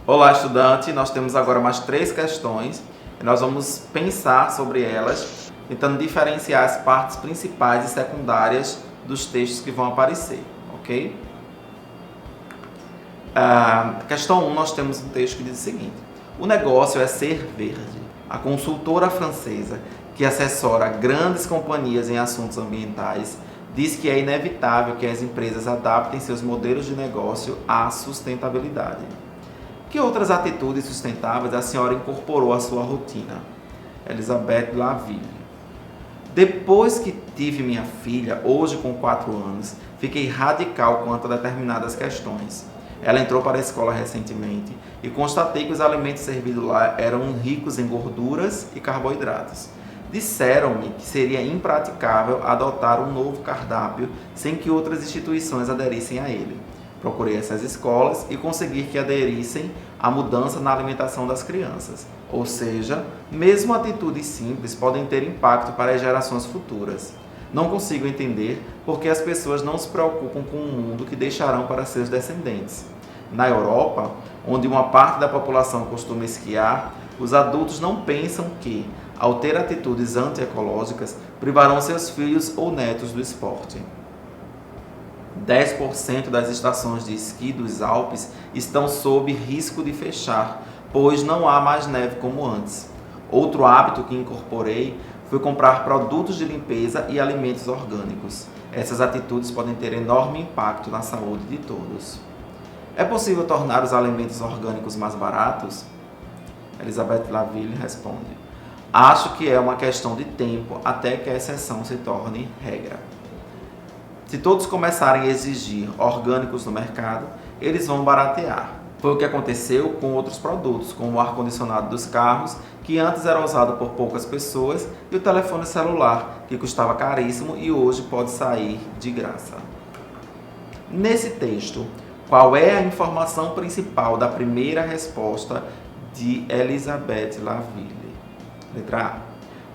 Olá, estudante! Nós temos agora mais 3 questões e nós vamos pensar sobre elas, tentando diferenciar as partes principais e secundárias dos textos que vão aparecer, ok? Questão 1, nós temos um texto que diz o seguinte: o negócio é ser verde. A consultora francesa, que assessora grandes companhias em assuntos ambientais, diz que é inevitável que as empresas adaptem seus modelos de negócio à sustentabilidade. Que outras atitudes sustentáveis a senhora incorporou à sua rotina? Elizabeth Laville. Depois que tive minha filha, hoje com 4 anos, fiquei radical quanto a determinadas questões. Ela entrou para a escola recentemente e constatei que os alimentos servidos lá eram ricos em gorduras e carboidratos. Disseram-me que seria impraticável adotar um novo cardápio sem que outras instituições aderissem a ele. Procurei essas escolas e consegui que aderissem à mudança na alimentação das crianças. Ou seja, mesmo atitudes simples podem ter impacto para as gerações futuras. Não consigo entender por que as pessoas não se preocupam com o mundo que deixarão para seus descendentes. Na Europa, onde uma parte da população costuma esquiar, os adultos não pensam que, ao ter atitudes antiecológicas, privarão seus filhos ou netos do esporte. 10% das estações de esqui dos Alpes estão sob risco de fechar, pois não há mais neve como antes. Outro hábito que incorporei foi comprar produtos de limpeza e alimentos orgânicos. Essas atitudes podem ter enorme impacto na saúde de todos. É possível tornar os alimentos orgânicos mais baratos? Elizabeth Laville responde: acho que é uma questão de tempo até que a exceção se torne regra. Se todos começarem a exigir orgânicos no mercado, eles vão baratear. Foi o que aconteceu com outros produtos, como o ar-condicionado dos carros, que antes era usado por poucas pessoas, e o telefone celular, que custava caríssimo e hoje pode sair de graça. Nesse texto, qual é a informação principal da primeira resposta de Elizabeth Laville? Letra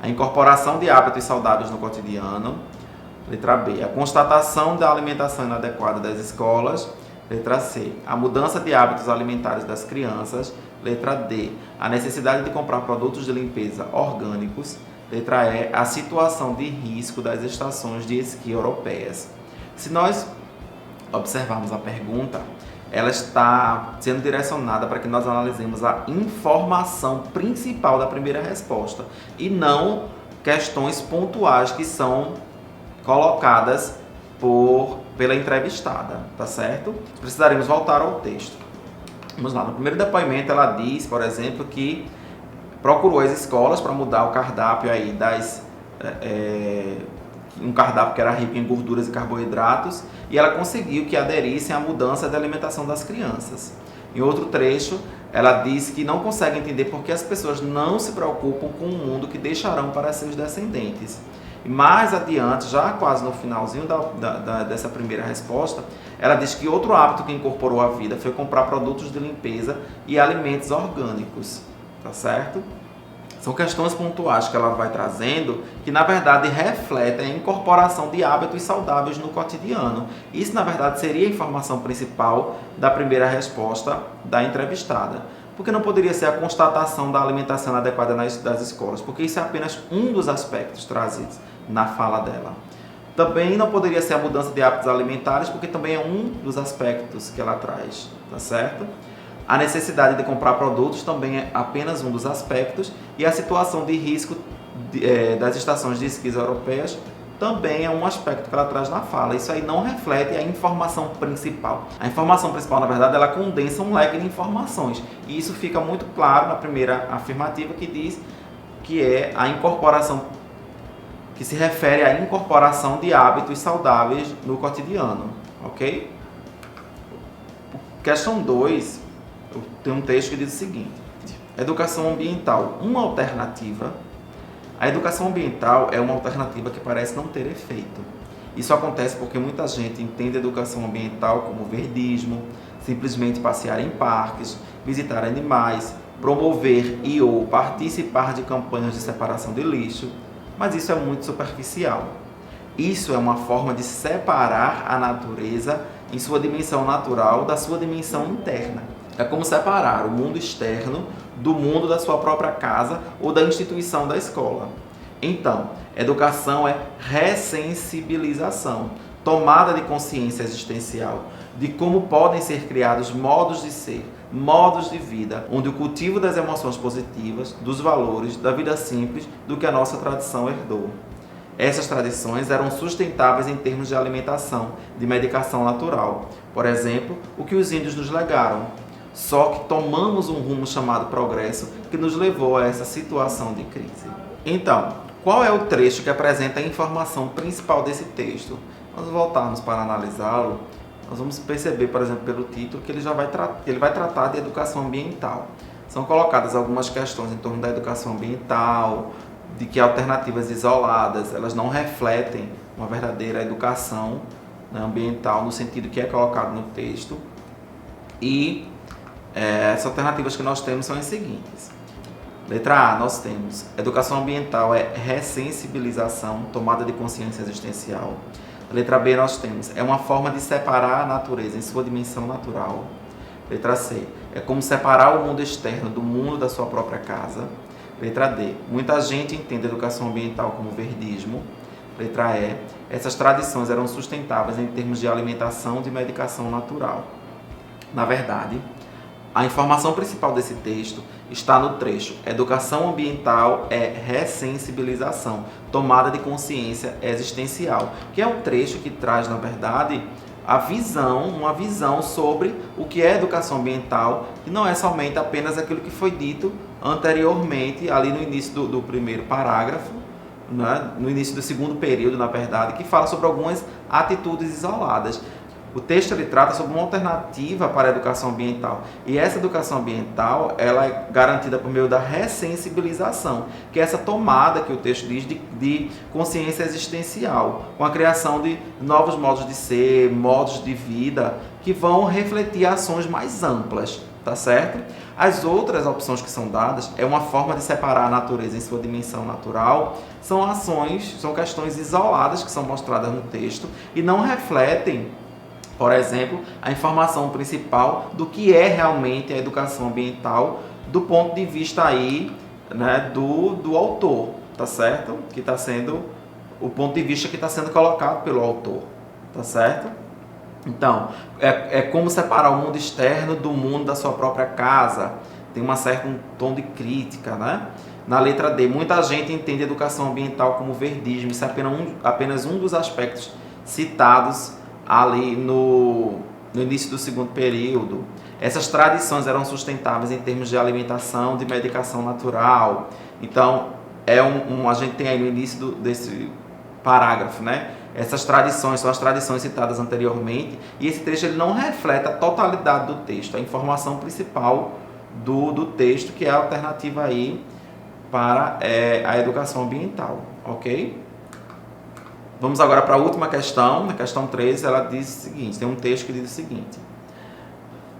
A. A incorporação de hábitos saudáveis no cotidiano. Letra B. A constatação da alimentação inadequada das escolas. Letra C. A mudança de hábitos alimentares das crianças. Letra D. A necessidade de comprar produtos de limpeza orgânicos. Letra E. A situação de risco das estações de esqui europeias. Se nós observarmos a pergunta, ela está sendo direcionada para que nós analisemos a informação principal da primeira resposta e não questões pontuais que são colocadas pela entrevistada, tá certo? Precisaremos voltar ao texto. Vamos lá, no primeiro depoimento ela diz, por exemplo, que procurou as escolas para mudar o cardápio aí um cardápio que era rico em gorduras e carboidratos, e ela conseguiu que aderissem à mudança de alimentação das crianças. Em outro trecho, ela diz que não consegue entender por que as pessoas não se preocupam com o mundo que deixarão para seus descendentes. E mais adiante, já quase no finalzinho dessa primeira resposta, ela diz que outro hábito que incorporou à vida foi comprar produtos de limpeza e alimentos orgânicos, tá certo? São questões pontuais que ela vai trazendo que, na verdade, refletem a incorporação de hábitos saudáveis no cotidiano. Isso, na verdade, seria a informação principal da primeira resposta da entrevistada. Porque não poderia ser a constatação da alimentação adequada das escolas, porque isso é apenas um dos aspectos trazidos na fala dela. Também não poderia ser a mudança de hábitos alimentares, porque também é um dos aspectos que ela traz, tá certo? A necessidade de comprar produtos também é apenas um dos aspectos, e a situação de risco das estações de esqui europeias também é um aspecto que ela traz na fala. Isso aí não reflete a informação principal. A informação principal, na verdade, ela condensa um leque de informações, e isso fica muito claro na primeira afirmativa, que diz que é a incorporação, que se refere à incorporação de hábitos saudáveis no cotidiano, ok? Questão 2, tem um texto que diz o seguinte: educação ambiental, uma alternativa. A educação ambiental é uma alternativa que parece não ter efeito. Isso acontece porque muita gente entende a educação ambiental como verdismo, simplesmente passear em parques, visitar animais, promover ou participar de campanhas de separação de lixo, mas isso é muito superficial. Isso é uma forma de separar a natureza em sua dimensão natural da sua dimensão interna. É como separar o mundo externo do mundo da sua própria casa ou da instituição da escola. Então, educação é ressensibilização, tomada de consciência existencial, de como podem ser criados modos de ser, modos de vida, onde o cultivo das emoções positivas, dos valores, da vida simples, do que a nossa tradição herdou. Essas tradições eram sustentáveis em termos de alimentação, de medicação natural. Por exemplo, o que os índios nos legaram. Só que tomamos um rumo chamado progresso que nos levou a essa situação de crise. Então, qual é o trecho que apresenta a informação principal desse texto? Nós voltarmos para analisá-lo, nós vamos perceber, por exemplo, pelo título, que ele vai tratar de educação ambiental. São colocadas algumas questões em torno da educação ambiental, de que alternativas isoladas, elas não refletem uma verdadeira educação, né, ambiental, no sentido que é colocado no texto. E as alternativas que nós temos são as seguintes. Letra A, nós temos educação ambiental é ressensibilização, tomada de consciência existencial. Letra B, nós temos é uma forma de separar a natureza em sua dimensão natural. Letra C, é como separar o mundo externo do mundo da sua própria casa. Letra D, muita gente entende a educação ambiental como verdismo. Letra E, essas tradições eram sustentáveis em termos de alimentação e de medicação natural. Na verdade, a informação principal desse texto está no trecho educação ambiental é ressensibilização, tomada de consciência existencial, que é um trecho que traz, na verdade, uma visão sobre o que é educação ambiental, que não é somente apenas aquilo que foi dito anteriormente, ali no início do primeiro parágrafo, né, no início do segundo período, na verdade, que fala sobre algumas atitudes isoladas. O texto ele trata sobre uma alternativa para a educação ambiental. E essa educação ambiental ela é garantida por meio da ressensibilização, que é essa tomada que o texto diz de consciência existencial, com a criação de novos modos de ser, modos de vida, que vão refletir ações mais amplas, tá certo? As outras opções que são dadas é uma forma de separar a natureza em sua dimensão natural, são questões isoladas que são mostradas no texto e não refletem, por exemplo, a informação principal do que é realmente a educação ambiental do ponto de vista aí, né, do autor, tá certo? Que está sendo o ponto de vista que está sendo colocado pelo autor, tá certo? Então, é como separar o mundo externo do mundo da sua própria casa. Tem um tom de crítica, né? Na letra D, muita gente entende a educação ambiental como verdismo. Isso é apenas um dos aspectos citados ali no início do segundo período. Essas tradições eram sustentáveis em termos de alimentação, de medicação natural. Então, a gente tem aí no início desse parágrafo, né? Essas tradições são as tradições citadas anteriormente, e esse trecho ele não reflete a totalidade do texto, a informação principal do texto, que é a alternativa aí para a educação ambiental, ok? Vamos agora para a última questão, na questão 13, ela diz o seguinte, tem um texto que diz o seguinte: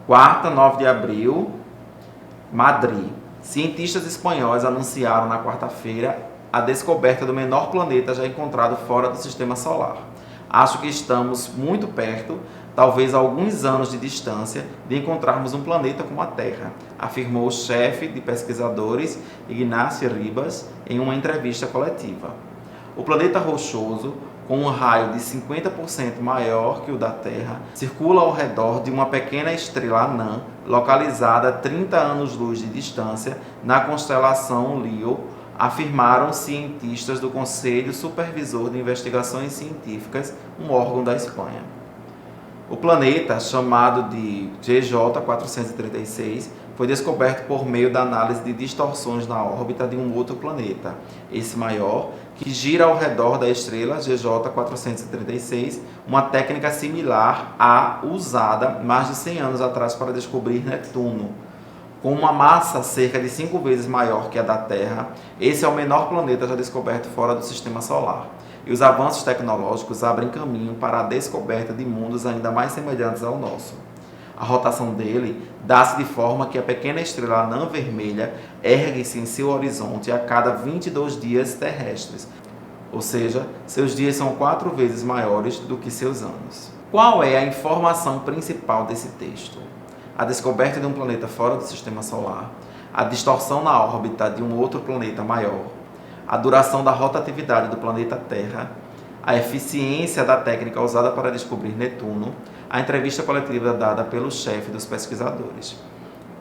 quarta, 9 de abril, Madrid. Cientistas espanhóis anunciaram na quarta-feira a descoberta do menor planeta já encontrado fora do sistema solar. Acho que estamos muito perto, talvez a alguns anos de distância, de encontrarmos um planeta como a Terra, afirmou o chefe de pesquisadores Ignacio Ribas em uma entrevista coletiva. O planeta rochoso, com um raio de 50% maior que o da Terra, circula ao redor de uma pequena estrela anã, localizada a 30 anos-luz de distância na constelação Leo, afirmaram cientistas do Conselho Supervisor de Investigações Científicas, um órgão da Espanha. O planeta, chamado de GJ436, foi descoberto por meio da análise de distorções na órbita de um outro planeta, esse maior, que gira ao redor da estrela GJ436, uma técnica similar à usada mais de 100 anos atrás para descobrir Netuno. Com uma massa cerca de 5 vezes maior que a da Terra, esse é o menor planeta já descoberto fora do Sistema Solar. E os avanços tecnológicos abrem caminho para a descoberta de mundos ainda mais semelhantes ao nosso. A rotação dele dá-se de forma que a pequena estrela anã vermelha ergue-se em seu horizonte a cada 22 dias terrestres, ou seja, seus dias são 4 vezes maiores do que seus anos. Qual é a informação principal desse texto? a descoberta de um planeta fora do Sistema Solar, a distorção na órbita de um outro planeta maior, a duração da rotatividade do planeta Terra, a eficiência da técnica usada para descobrir Netuno, a entrevista coletiva dada pelo chefe dos pesquisadores.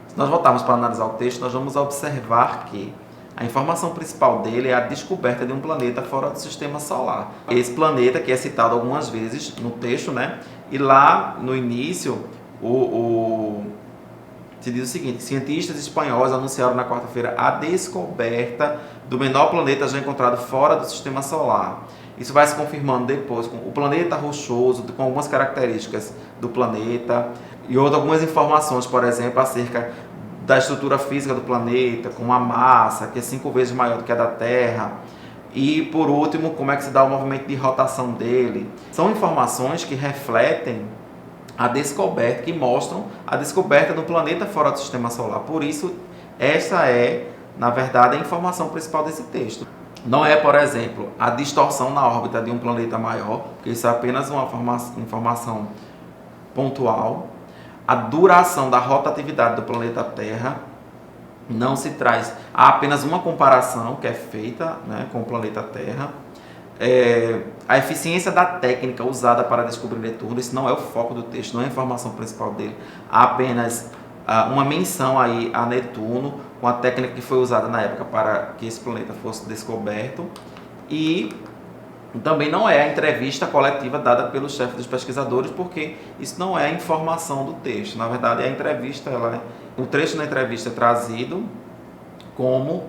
Se nós voltarmos para analisar o texto, nós vamos observar que a informação principal dele é a descoberta de um planeta fora do Sistema Solar. Esse planeta que é citado algumas vezes no texto, né? E lá no início, se diz o seguinte: cientistas espanhóis anunciaram na quarta-feira a descoberta do menor planeta já encontrado fora do Sistema Solar. Isso vai se confirmando depois com o planeta rochoso, com algumas características do planeta e algumas informações, por exemplo, acerca da estrutura física do planeta, com a massa, que é 5 vezes maior do que a da Terra. E, por último, como é que se dá o movimento de rotação dele. São informações que refletem a descoberta, que mostram a descoberta do planeta fora do Sistema Solar. Por isso, essa é, na verdade, a informação principal desse texto. Não é, por exemplo, a distorção na órbita de um planeta maior, porque isso é apenas uma informação pontual. A duração da rotatividade do planeta Terra não se traz. Há apenas uma comparação que é feita, né, com o planeta Terra. A eficiência da técnica usada para descobrir Netuno, isso não é o foco do texto, não é a informação principal dele. Há apenas uma menção aí a Netuno, com a técnica que foi usada na época para que esse planeta fosse descoberto. E também não é a entrevista coletiva dada pelo chefe dos pesquisadores, porque isso não é a informação do texto. Na verdade, a entrevista, o trecho da entrevista é trazido como